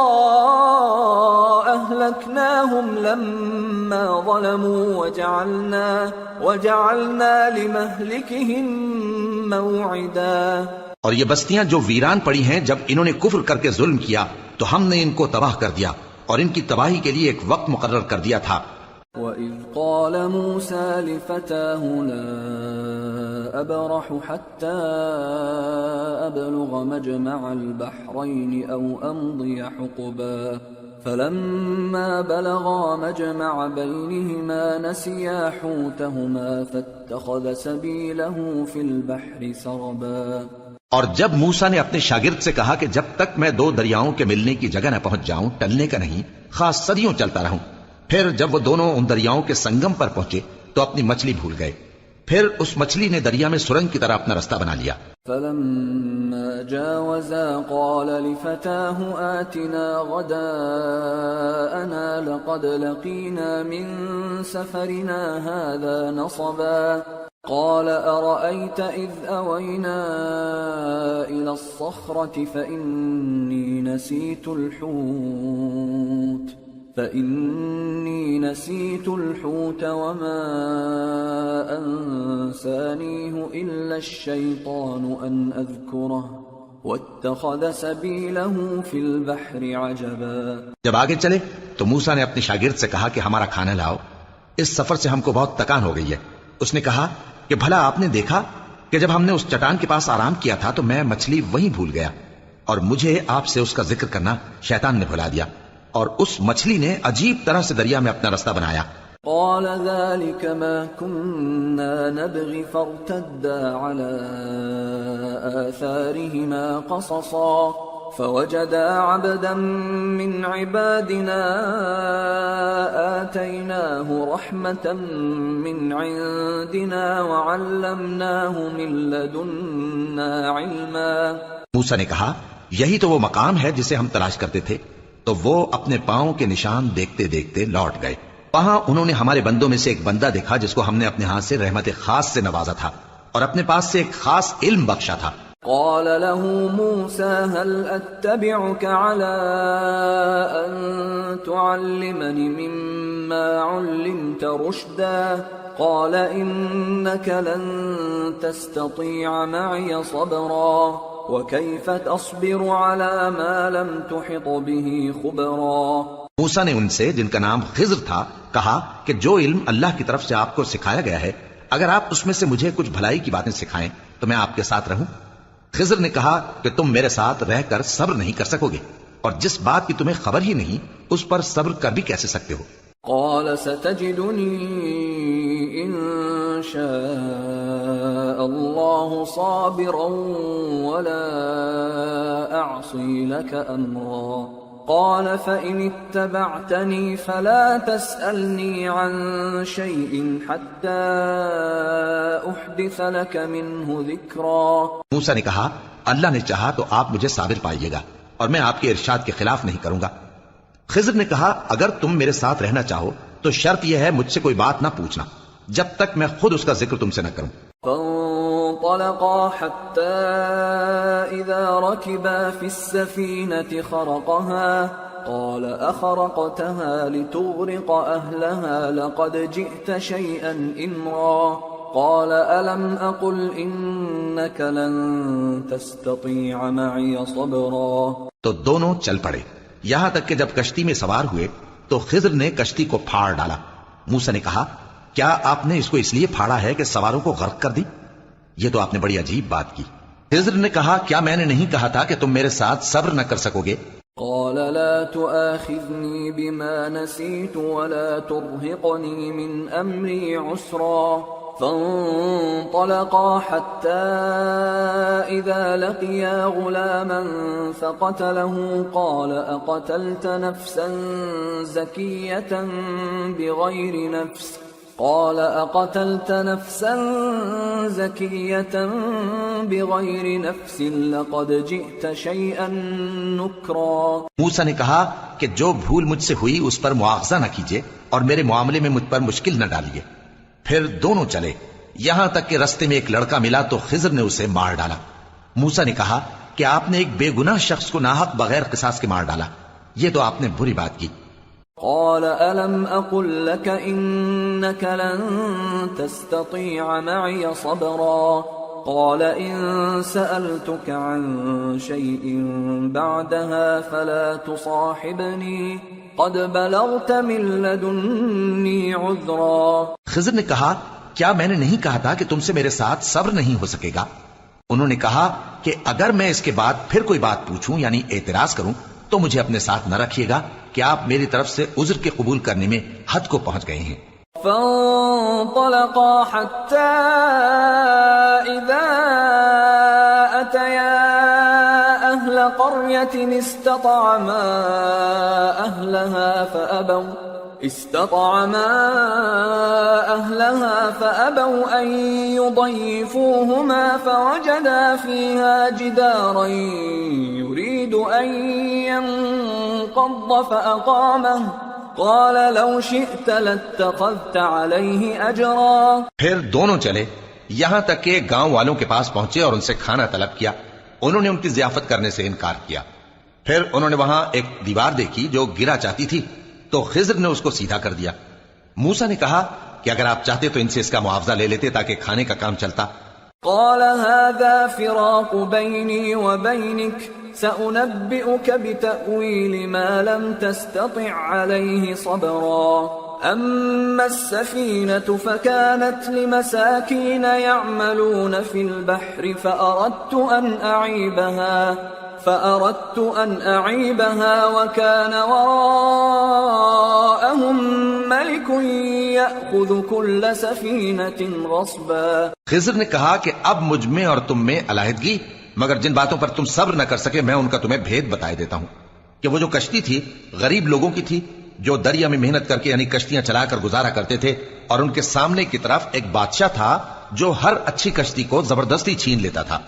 أَهْلَكْنَاهُمْ لَمَّا ظَلَمُوا وَجَعَلْنَا لِمَهْلِكِهِمْ مَوْعِدًا۔ اور یہ بستیاں جو ویران پڑی ہیں جب انہوں نے کفر کر کے ظلم کیا تو ہم نے ان کو تباہ کر دیا اور ان کی تباہی کے لیے ایک وقت مقرر کر دیا تھا۔ وَإِذْ قَالَ مُوسَى لِفَتَاهُ لَا أَبْرَحُ حَتَّى أَبْلُغَ مَجْمَعَ الْبَحْرَيْنِ أَوْ أَمْضِيَ حُقُبًا فَلَمَّا بَلَغَا مَجْمَعَ بَيْنِهِمَا نَسِيَا حُوتَهُمَا فَاتَّخَذَ سَبِيلَهُ فِي الْبَحْرِ سَرَبًا۔ اور جب موسیٰ نے اپنے شاگرد سے کہا کہ جب تک میں دو دریاؤں کے ملنے کی جگہ نہ پہنچ جاؤں ٹلنے کا نہیں، خاص صدیوں چلتا رہوں۔ پھر جب وہ دونوں ان دریاؤں کے سنگم پر پہنچے تو اپنی مچھلی بھول گئے، پھر اس مچھلی نے دریا میں سرنگ کی طرح اپنا رستہ بنا لیا۔ فَلَمَّا جَاوَزَا قَالَ لِفَتَاهُ آتِنَا غَدَاءَنَا لَقَدْ لَقِينَا مِن سَفَرِنَا هَذَا نَصَبًا قَالَ أَرَأَيْتَ إِذْ أَوَيْنَا إِلَى الصَّخْرَةِ فَإِنِّي نسيت الحوت وما أنسانيه إلا الشيطان أن أذكره واتخذ سبيله في البحر عجبا۔ جب آگے چلے تو موسیٰ نے اپنے شاگرد سے کہا کہ ہمارا کھانا لاؤ، اس سفر سے ہم کو بہت تکان ہو گئی ہے۔ اس نے کہا کہ بھلا آپ نے دیکھا کہ جب ہم نے اس چٹان کے پاس آرام کیا تھا تو میں مچھلی وہیں بھول گیا، اور مجھے آپ سے اس کا ذکر کرنا شیطان نے بھلا دیا، اور اس مچھلی نے عجیب طرح سے دریا میں اپنا رستہ بنایا۔ قال ذلك ما كنا نبغي فارتدا على آثارهما قصصا فوجدا عبدا من عبادنا آتيناه رحمة من عندنا وعلمناه من لدنا علما. موسیٰ نے کہا یہی تو وہ مقام ہے جسے ہم تلاش کرتے تھے. تو وہ اپنے پاؤں کے نشان دیکھتے دیکھتے لوٹ گئے. وہاں انہوں نے ہمارے بندوں میں سے ایک بندہ دیکھا جس کو ہم نے اپنے ہاتھ سے رحمت خاص سے نوازا تھا اور اپنے پاس سے ایک خاص علم بخشا تھا. قال له موسى هل أتبعك على أن تعلمني مما علمت رشدا قال إنك لن تستطيع معي صبرا وكيف تصبر على ما لم تحط به خبرا. موسیٰ نے ان سے جن کا نام خضر تھا کہا کہ جو علم اللہ کی طرف سے آپ کو سکھایا گیا ہے اگر آپ اس میں سے مجھے کچھ بھلائی کی باتیں سکھائیں تو میں آپ کے ساتھ رہوں. خضر نے کہا کہ تم میرے ساتھ رہ کر صبر نہیں کر سکو گے اور جس بات کی تمہیں خبر ہی نہیں اس پر صبر کر بھی کیسے سکتے ہو. قال ستجدني إن شاء الله صابرا ولا أعصي لك أمرا قال فإن اتبعتني فلا تسألني عن شيء حتى أحدث لك منه ذكرا. موسیٰ نے کہا اللہ نے چاہا تو آپ مجھے صابر پائیے گا اور میں آپ کے ارشاد کے خلاف نہیں کروں گا. خضر نے کہا اگر تم میرے ساتھ رہنا چاہو تو شرط یہ ہے مجھ سے کوئی بات نہ پوچھنا جب تک میں خود اس کا ذکر تم سے نہ کروں. فانطلقا حتى إذا ركبا في السفينة خرقها قال أخرقتها لتغرق أهلها لقد جئت شيئا إمرا قال ألم أقل إنك لن تستطيع معي صبرا. تو دونوں چل پڑے یہاں تک کہ جب کشتی میں سوار ہوئے تو خضر نے کشتی کو پھاڑ ڈالا. موسیٰ نے کہا کیا آپ نے اس کو اس لیے پھاڑا ہے کہ سواروں کو غرق کر دی؟ یہ تو آپ نے بڑی عجیب بات کی. خضر نے کہا کیا میں نے نہیں کہا تھا کہ تم میرے ساتھ صبر نہ کر سکو گے؟ قال لا تؤاخذني بما نسيت ولا ترهقني من أمري عسرا فانطلقا حتى إذا لقيا غلاما فقتله قال أقتلت نفسا زكية بغير نفس قال أقتلت نفسا زكية بغير نفس لقد جئت شيئا نكرا. موسیٰ نے کہا کہ جو بھول مجھ سے ہوئی اس پر مواخذہ نہ کیجیے اور میرے معاملے میں مجھ پر مشکل نہ ڈالیے. پھر دونوں چلے یہاں تک کہ رستے میں ایک لڑکا ملا تو خضر نے اسے مار ڈالا. موسیٰ نے کہا کہ آپ نے ایک بے گناہ شخص کو ناحق بغیر قصاص کے مار ڈالا یہ تو آپ نے بری بات کی. قال ألم أقل لك إنك لن تستطيع معي صبرا قال إن سألتك عن شيء بعدها فلا تصاحبني قد بلغت من لدني عذرا. خضر نے کہا کیا میں نے نہیں کہا تھا کہ تم سے میرے ساتھ صبر نہیں ہو سکے گا؟ انہوں نے کہا کہ اگر میں اس کے بعد پھر کوئی بات پوچھوں یعنی اعتراض کروں تو مجھے اپنے ساتھ نہ رکھیے گا کہ آپ میری طرف سے عذر کے قبول کرنے میں حد کو پہنچ گئے ہیں. فانطلقا حتى إذا أتيا أهل قرية استطعما أهلها فأبوا أن يضيفوهما فوجدا فيها جدارا يريد أن ينقض فأقامه قال لو شئت لاتخذت عليه أجرا. پھر دونوں چلے یہاں تک کہ گاؤں والوں کے پاس پہنچے اور ان سے کھانا طلب کیا. انہوں نے ان کی ضیافت کرنے سے انکار کیا. پھر انہوں نے وہاں ایک دیوار دیکھی جو گرا چاہتی تھی تو خضر نے اس کو سیدھا کر دیا. موسیٰ نے کہا کہ اگر آپ چاہتے تو ان سے اس کا معاوضہ لے لیتے تاکہ کھانے کا کام چلتا. قال هذا فراق بيني وبينك سأنبئك بتأويل ما لم تستطع عليه صبرا أما السفينة فكانت لمساكين يعملون في البحر فأردت أن أعيبها وكان وراءهم ملك يأخذ كل سفينة غصبا. خضر نے کہا کہ اب مجھ میں اور تم میں علیحدگی مگر جن باتوں پر تم صبر نہ کر سکے میں ان کا تمہیں بھید بتائے دیتا ہوں کہ وہ جو کشتی تھی غریب لوگوں کی تھی جو دریا میں محنت کر کے یعنی کشتیاں چلا کر گزارا کرتے تھے، اور ان کے سامنے کی طرف ایک بادشاہ تھا جو ہر اچھی کشتی کو زبردستی چھین لیتا تھا،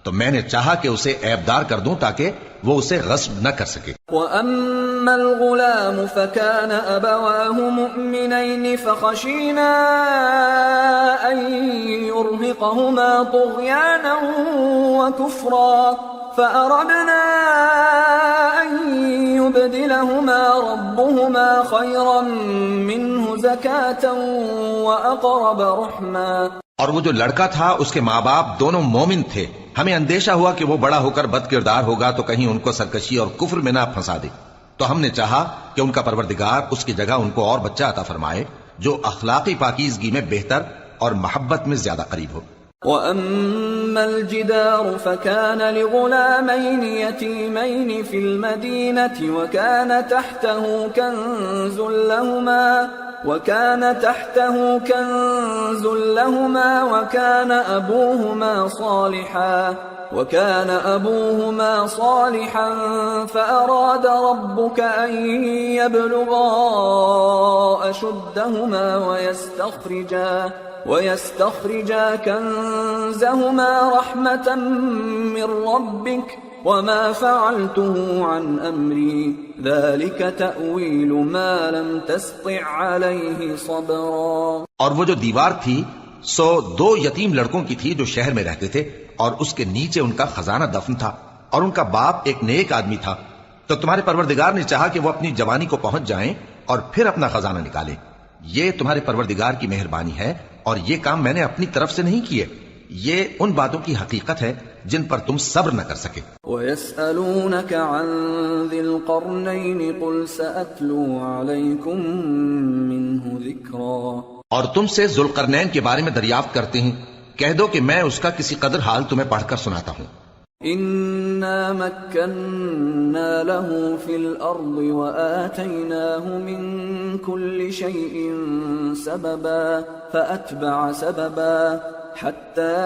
تو میں نے چاہا کہ اسے عیبدار کر دوں تاکہ وہ اسے غصب نہ کر سکے۔ وَأَمَّا الْغُلَامُ فَكَانَ أَبَوَاهُ مُؤْمِنَيْنِ فَخَشِينَا أَن يُرْهِقَهُمَا طُغْيَانًا وَكُفْرًا فَأَرَدْنَا أَن يُبْدِلَهُمَا رَبُّهُمَا خَيْرًا مِّنْهُ زَكَاةً وَأَقْرَبَ رُحْمًا۔ اور وہ جو لڑکا تھا اس کے ماں باپ دونوں مومن تھے، ہمیں اندیشہ ہوا کہ وہ بڑا ہو کر بد کردار ہوگا تو کہیں ان کو سرکشی اور کفر میں نہ پھنسا دے، تو ہم نے چاہا کہ ان کا پروردگار اس کی جگہ ان کو اور بچہ عطا فرمائے جو اخلاقی پاکیزگی میں بہتر اور محبت میں زیادہ قریب ہو۔ وَأَمَّا الْجِدَارُ فَكَانَ لِغُلَامَيْنِ يَتِيمَيْنِ فِي الْمَدِينَةِ وَكَانَ تَحْتَهُ كَنْزٌ لَهُمَا وَكَانَ أَبُوهُمَا صَالِحًا فَأَرَادَ رَبُّكَ أَن يَبْلُغَا أَشُدَّهُمَا وَيَسْتَخْرِجَا كَنْزَهُمَا رَحْمَةً مِّن رَّبِّكَ وَمَا فَعَلْتُهُ عَنْ أَمْرِي ذَلِكَ تَأْوِيلُ مَا لَمْ تَسْطِع عَلَيْهِ صَبْرًا۔ اور وہ جو دیوار تھی سو 2 یتیم لڑکوں کی تھی جو شہر میں رہتے تھے، اور اس کے نیچے ان کا خزانہ دفن تھا، اور ان کا باپ ایک نیک آدمی تھا، تو تمہارے پروردگار نے چاہا کہ وہ اپنی جوانی کو پہنچ جائیں اور پھر اپنا خزانہ نکالیں۔ یہ تمہارے پروردگار کی مہربانی ہے، اور یہ کام میں نے اپنی طرف سے نہیں کیے، یہ ان باتوں کی حقیقت ہے جن پر تم صبر نہ کر سکے۔ وَيَسْأَلُونَكَ عَنْ ذِي الْقَرْنَيْنِ قُلْ سَأَتْلُو عَلَيْكُمْ مِنْهُ ذِكْرًا۔ اور تم سے ذوالقرنین کے بارے میں دریافت کرتے ہیں، کہہ دو کہ میں اس کا کسی قدر حال تمہیں پڑھ کر سناتا ہوں۔ إِنَّا مَكَّنَّا لَهُ فِي الْأَرْضِ وَآتَيْنَاهُ مِنْ كُلِّ شَيْءٍ سَبَبًا فَأَتْبَعَ سَبَبًا حَتَّى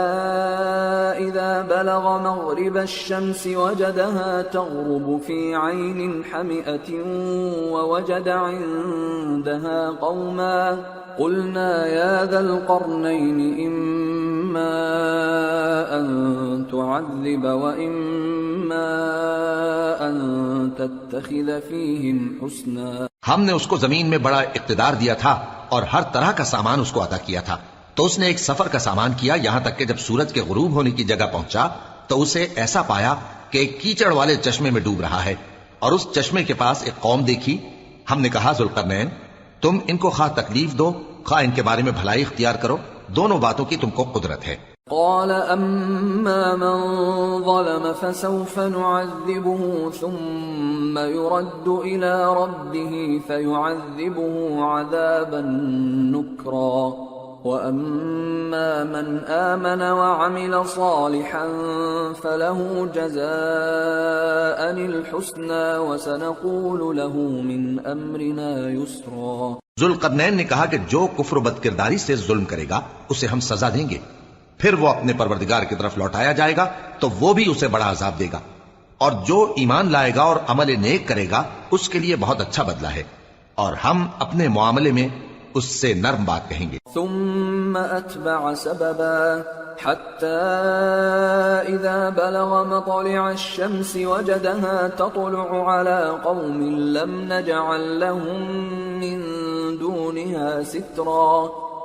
إِذَا بَلَغَ مَغْرِبَ الشَّمْسِ وَجَدَهَا تَغْرُبُ فِي عَيْنٍ حَمِئَةٍ وَوَجَدَ عِندَهَا قَوْمًا قُلْنَا يَا ذَا الْقَرْنَيْنِ إِمَّا أَن تُعَذِّبَ وَإِمَّا أَن تَتَّخِذَ فِيهِمْ حُسْنًا۔ ہم نے اس کو زمین میں بڑا اقتدار دیا تھا اور ہر طرح کا سامان اس کو عطا کیا تھا، تو اس نے ایک سفر کا سامان کیا یہاں تک کہ جب سورج کے غروب ہونے کی جگہ پہنچا تو اسے ایسا پایا کہ ایک کیچڑ والے چشمے میں ڈوب رہا ہے، اور اس چشمے کے پاس ایک قوم دیکھی۔ ہم نے کہا ذوالقرنین تم ان کو خواہ تکلیف دو خواہ ان کے بارے میں بھلائی اختیار کرو، دونوں باتوں کی تم کو قدرت ہے۔ قال أما من ظلم فسوف نعذبه ثم يرد إلى ربه فيعذبه عذابا نكرا وأما من آمن وعمل صالحا فله جزاء الحسنى وسنقول له من أمرنا يسرا۔ ذوالقرنین نے کہا کہ جو کفر و بد کرداری سے ظلم کرے گا اسے ہم سزا دیں گے، پھر وہ اپنے پروردگار کی طرف لوٹایا جائے گا تو وہ بھی اسے بڑا عذاب دے گا، اور جو ایمان لائے گا اور عمل نیک کرے گا اس کے لیے بہت اچھا بدلہ ہے، اور ہم اپنے معاملے میں اس سے نرم بات کہیں گے۔ ثم أتبع سببا حتى إذا بلغ مطلع الشمس وجدها تطلع على قوم لم نجعل لهم من دونها سترا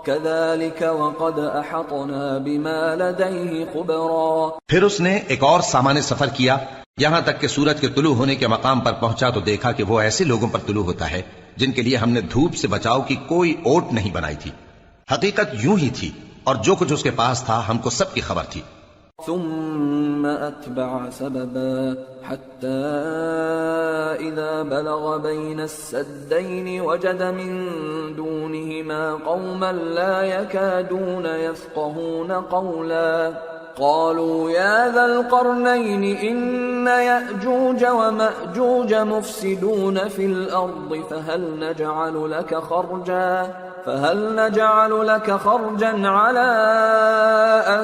كذلك وقد أحطنا بما لديه خبرا۔ پھر اس نے ایک اور سامان سفر کیا یہاں تک کہ سورج کے طلوع ہونے کے مقام پر پہنچا تو دیکھا کہ وہ ایسے لوگوں پر طلوع ہوتا ہے جن کے لیے ہم نے دھوپ سے بچاؤ کی کوئی اوٹ نہیں بنائی تھی، حقیقت یوں ہی تھی، اور جو کچھ اس کے پاس تھا ہم کو سب کی خبر تھی۔ ثم أتبع سببا حتى إذا بلغ بين السدين وجد من دونهما قوما لا يكادون يفقهون قولا قالوا يا ذا القرنين إن يأجوج ومأجوج مفسدون في الأرض فهل نجعل لك خرجا على أن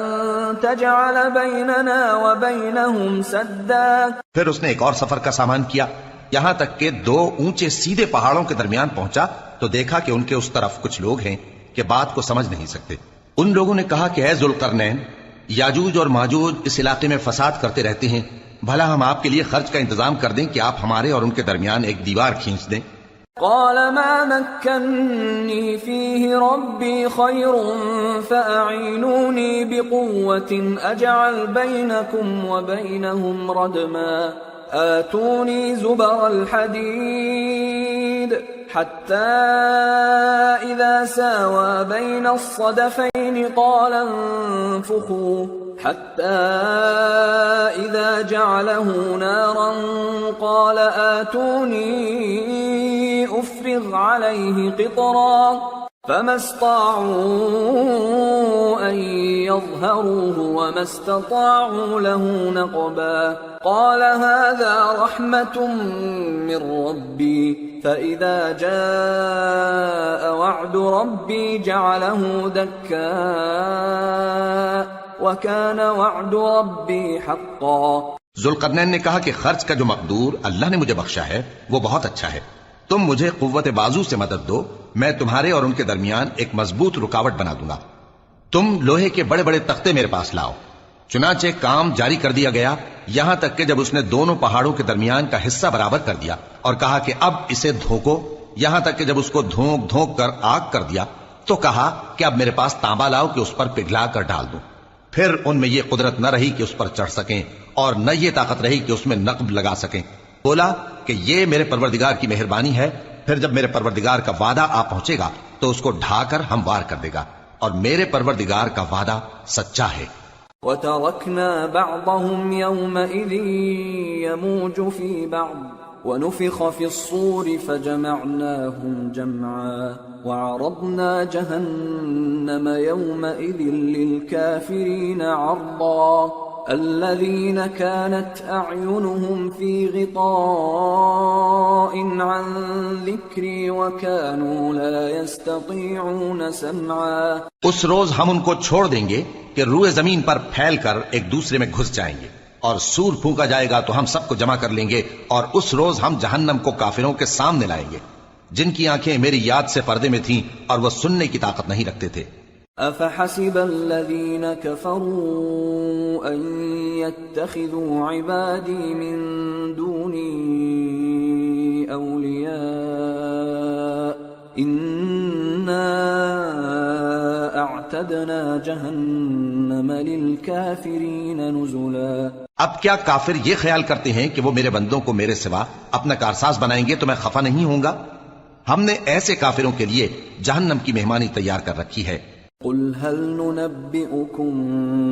تجعل بيننا وبينهم سدا؟ پھر اس نے ایک اور سفر کا سامان کیا، یہاں تک کہ 2 اونچے سیدھے پہاڑوں کے درمیان پہنچا تو دیکھا کہ ان کے اس طرف کچھ لوگ ہیں کہ بات کو سمجھ نہیں سکتے۔ ان لوگوں نے کہا کہ اے ذوالقرنین، یاجوج اور ماجوج اس علاقے میں فساد کرتے رہتے ہیں، بھلا ہم آپ کے لیے خرچ کا انتظام کر دیں کہ آپ ہمارے اور ان کے درمیان ایک دیوار کھینچ دیں۔ قال ما مكنني فيه ربي خير فأعينوني بقوة أجعل بينكم وبينهم ردما آتوني زبر الحديد حتى إذا ساوى بين الصدفين قال انفخوا حتى إذا جعله نارا قال آتوني أفرغ عليه قطرا فما استطاعوا أن يظهروه وما استطاعوا له نقبا قال هذا رحمة من ربي فإذا جاء وعد ربي جعله دكا وَكَانَ وَعْدُ رَبِّي حَقًّا۔ ذوالقرنین نے کہا کہ خرچ کا جو مقدور اللہ نے مجھے بخشا ہے وہ بہت اچھا ہے، تم مجھے قوت بازو سے مدد دو، میں تمہارے اور ان کے درمیان ایک مضبوط رکاوٹ بنا دوں گا۔ تم لوہے کے بڑے بڑے تختے میرے پاس لاؤ۔ چنانچہ کام جاری کر دیا گیا، یہاں تک کہ جب اس نے دونوں پہاڑوں کے درمیان کا حصہ برابر کر دیا اور کہا کہ اب اسے دھوکو، یہاں تک کہ جب اس کو دھونک دھونک کر آگ کر دیا تو کہا کہ اب میرے پاس تانبا لاؤ کہ اس پر پگھلا کر ڈال دوں۔ پھر ان میں یہ قدرت نہ رہی کہ اس پر چڑھ سکیں اور نہ یہ طاقت رہی کہ اس میں نقب لگا سکیں۔ بولا کہ یہ میرے پروردگار کی مہربانی ہے، پھر جب میرے پروردگار کا وعدہ آ پہنچے گا تو اس کو ڈھا کر ہموار کر دے گا، اور میرے پروردگار کا وعدہ سچا ہے۔ وَتَرَكْنَا بَعْضَهُمْ يَوْمَئِذٍ يَمُوجُ فِي بَعْضٍ وَنُفِخَ فِي الصُّورِ فَجَمَعْنَاهُمْ جَمْعًا وَعَرَضْنَا جَهَنَّمَ يَوْمَئِذٍ لِلْكَافِرِينَ عَرْضًا الَّذِينَ كَانَتْ أَعْيُنُهُمْ فِي غِطَاءٍ عَنْ ذِكْرِي وَكَانُوا لَا يَسْتَطِيعُونَ سَمْعًا۔ اس روز ہم ان کو چھوڑ دیں گے کہ روئے زمین پر پھیل کر ایک دوسرے میں گھس جائیں گے، اور سور پھونکا جائے گا تو ہم سب کو جمع کر لیں گے، اور اس روز ہم جہنم کو کافروں کے سامنے لائیں گے جن کی آنکھیں میری یاد سے پردے میں تھیں اور وہ سننے کی طاقت نہیں رکھتے تھے۔ أَفَحَسِبَ الَّذِينَ كَفَرُوا أَن يَتَّخِذُوا عِبَادِي مِن دُونِي أَوْلِيَاءَ إِنَّا أَعْتَدْنَا جَهَنَّمَ لِلْكَافِرِينَ نُزُلًا۔ اب کیا کافر یہ خیال کرتے ہیں کہ وہ میرے بندوں کو میرے سوا اپنا کارساز بنائیں گے تو میں خفا نہیں ہوں گا؟ ہم نے ایسے کافروں کے لیے جہنم کی مہمانی تیار کر رکھی ہے۔ قل هل ننبئكم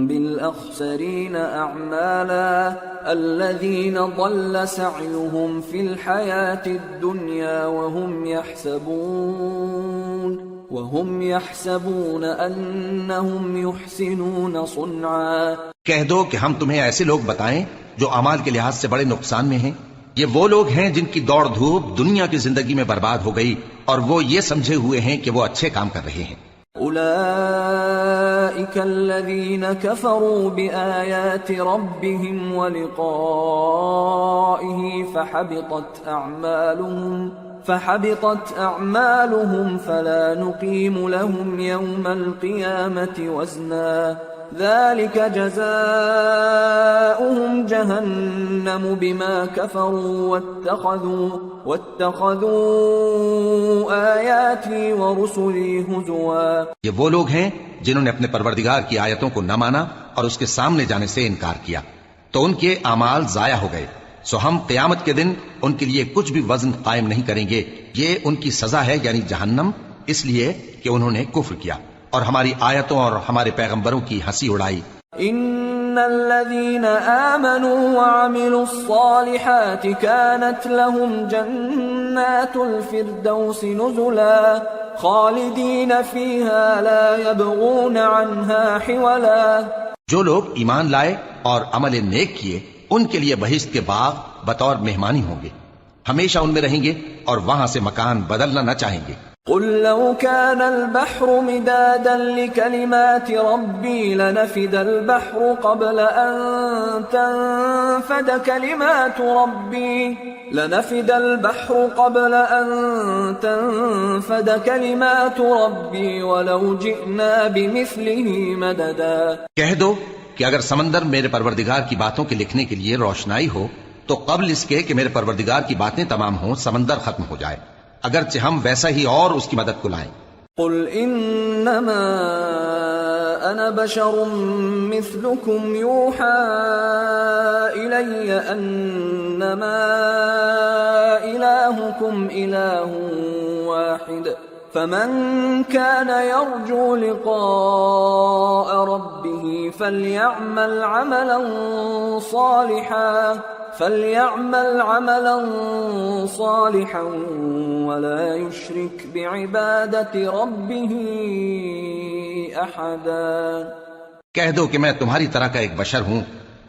بالأخسرين أعمالا الذين ضل سعيهم في الحياة الدنيا وهم يحسبون أنهم يحسنون صنعا۔ کہہ دو کہ ہم تمہیں ایسے لوگ بتائیں جو اعمال کے لحاظ سے بڑے نقصان میں ہیں؟ یہ وہ لوگ ہیں جن کی دوڑ دھوپ دنیا کی زندگی میں برباد ہو گئی اور وہ یہ سمجھے ہوئے ہیں کہ وہ اچھے کام کر رہے ہیں۔ أولئك الذين كفروا بآيات ربهم ولقائه فحبطت أعمالهم فلا نقيم لهم يوم القيامة وزنا ذلك جزاؤهم جهنم بما كفروا واتخذوا آياتي ورسلي هزوا۔ یہ وہ لوگ ہیں جنہوں نے اپنے پروردگار کی آیتوں کو نہ مانا اور اس کے سامنے جانے سے انکار کیا، تو ان کے اعمال ضائع ہو گئے، سو ہم قیامت کے دن ان کے لیے کچھ بھی وزن قائم نہیں کریں گے۔ یہ ان کی سزا ہے، یعنی جہنم، اس لیے کہ انہوں نے کفر کیا اور ہماری آیتوں اور ہمارے پیغمبروں کی ہنسی اڑائی۔ ان الذين آمنوا وعملوا الصالحات كانت لهم جنات الفردوس نزلا خالدين فيها لا يبغون عنها حولا۔ جو لوگ ایمان لائے اور عمل نیک کیے ان کے لیے بہشت کے باغ بطور مہمانی ہوں گے، ہمیشہ ان میں رہیں گے اور وہاں سے مکان بدلنا نہ چاہیں گے۔ قل لو كان البحر مدادا لكلمات ربي لنفد البحر قبل أن تنفد كلمات ربي ولو جئنا بمثله مددا. کہہ دو کہ اگر سمندر میرے پروردگار کی باتوں کے لکھنے کے لیے روشنائی ہو تو قبل اس کے کہ میرے پروردگار کی باتیں تمام ہوں سمندر ختم ہو جائے، اگرچہ ہم ویسا ہی اور اس کی مدد کو لائیں. قل انما انا بشر مثلكم يوحى الي انما الهكم اله واحد فمن كان يرجو لقاء ربه فليعمل عملا صالحا ولا يشرك بعبادة ربه احدا. کہہ دو کہ میں تمہاری طرح کا ایک بشر ہوں،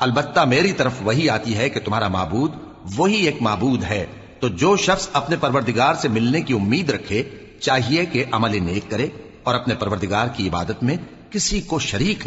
البتہ میری طرف وہی آتی ہے کہ تمہارا معبود وہی ایک معبود ہے، تو جو شخص اپنے پروردگار سے ملنے کی امید رکھے چاہیے کہ عمل نیک کرے اور اپنے پروردگار کی عبادت میں کسی کو شریک